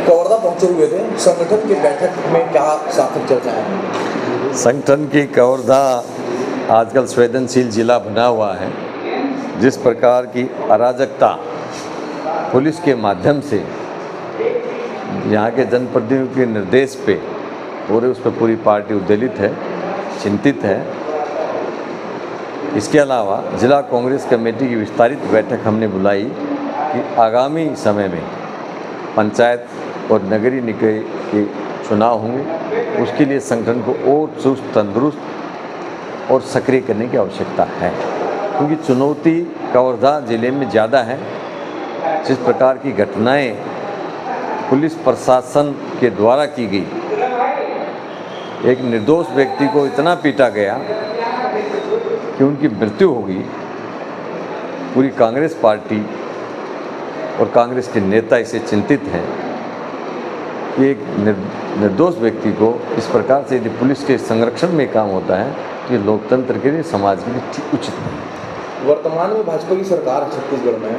कवर्धा पहुंचे हुए थे, संगठन की बैठक में क्या सार्थक चर्चा है? संगठन की कवर्धा आजकल संवेदनशील जिला बना हुआ है। जिस प्रकार की अराजकता पुलिस के माध्यम से यहाँ के जनप्रतिनिधियों के निर्देश पे पूरे उस पर पूरी पार्टी उद्वेलित है, चिंतित है। इसके अलावा जिला कांग्रेस कमेटी की विस्तारित बैठक हमने बुलाई कि आगामी समय में पंचायत और नगरीय निकाय के चुनाव होंगे, उसके लिए संगठन को और चुस्त, तंदुरुस्त और सक्रिय करने की आवश्यकता है, क्योंकि चुनौती कवर्धा जिले में ज़्यादा है। जिस प्रकार की घटनाएं पुलिस प्रशासन के द्वारा की गई, एक निर्दोष व्यक्ति को इतना पीटा गया कि उनकी मृत्यु हो गई। पूरी कांग्रेस पार्टी और कांग्रेस के नेता इससे चिंतित हैं कि एक निर्दोष व्यक्ति को इस प्रकार से यदि पुलिस के संरक्षण में काम होता है तो ये लोकतंत्र के लिए, समाज के लिए ठीक उचित नहीं। वर्तमान में भाजपा की सरकार छत्तीसगढ़ में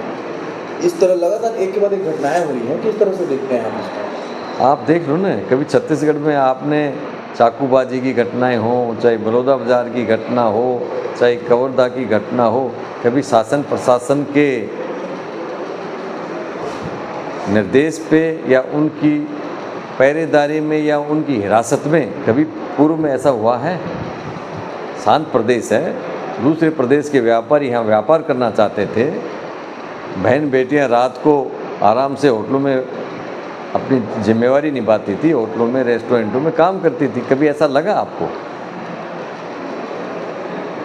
इस तरह लगातार एक के बाद एक घटनाएं हुई हैं, किस तरह से देखते हैं आप देख लो ना, कभी छत्तीसगढ़ में आपने चाकूबाजी की घटनाएं हो, चाहे बलौदा बाजार की घटना हो, चाहे कवर्धा की घटना हो, कभी शासन प्रशासन के निर्देश पे या उनकी पहरेदारी में या उनकी हिरासत में कभी पूर्व में ऐसा हुआ है? शांत प्रदेश है, दूसरे प्रदेश के व्यापारी यहाँ व्यापार करना चाहते थे, बहन बेटियाँ रात को आराम से होटलों में अपनी जिम्मेवारी निभाती थी, होटलों में, रेस्टोरेंटों में काम करती थी। कभी ऐसा लगा आपको?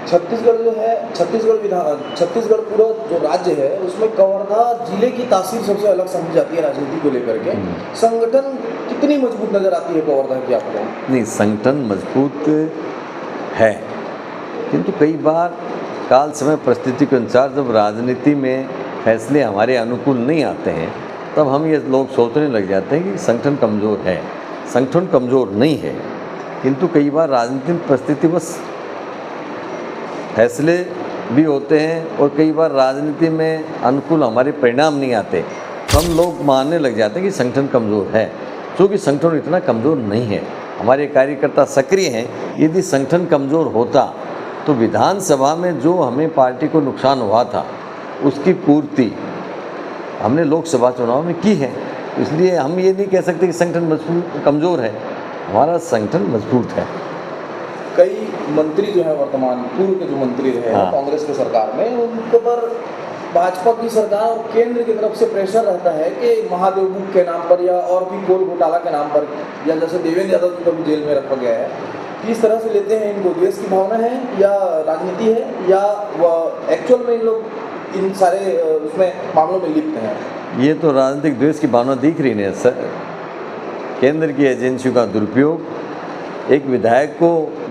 छत्तीसगढ़ जो है, छत्तीसगढ़ पूरा जो राज्य है उसमें कवर्धा जिले की तासीर सबसे अलग समझी जाती है राजनीति को लेकर के। संगठन कितनी मजबूत नजर आती है कवर्धा की आपको? नहीं, संगठन मजबूत है, किंतु कई बार काल समय परिस्थिति के अनुसार जब राजनीति में फैसले हमारे अनुकूल नहीं आते हैं तब हम ये लोग सोचने लग जाते हैं कि संगठन कमज़ोर है। संगठन कमज़ोर नहीं है, किंतु कई बार राजनीतिक परिस्थिति बस फैसले भी होते हैं और कई बार राजनीति में अनुकूल हमारे परिणाम नहीं आते, हम लोग मानने लग जाते हैं कि संगठन कमज़ोर है। क्योंकि संगठन इतना कमज़ोर नहीं है, हमारे कार्यकर्ता सक्रिय हैं। यदि संगठन कमज़ोर होता तो विधानसभा में जो हमें पार्टी को नुकसान हुआ था उसकी पूर्ति हमने लोकसभा चुनाव में की है। इसलिए हम ये नहीं कह सकते कि संगठन मजबूत कमज़ोर है, हमारा संगठन मजबूत है। कई मंत्री जो है वर्तमान पूर्व के जो मंत्री रहे हैं कांग्रेस की सरकार में, उनके पर भाजपा की सरकार और केंद्र की तरफ से प्रेशर रहता है कि महादेव बुक के नाम पर या और भी कोल घोटाला के नाम पर, या जैसे देवेंद्र यादव को भी जेल में रखा गया है, किस तरह से लेते हैं इनको? देश की भावना है या राजनीति है या एक्चुअल में इन लोग इन सारे उसमें मामलों में लिप्त हैं? ये तो राजनीतिक द्वेष की भावना दिख रही है सर। केंद्र की एजेंसियों का दुरुपयोग, एक विधायक को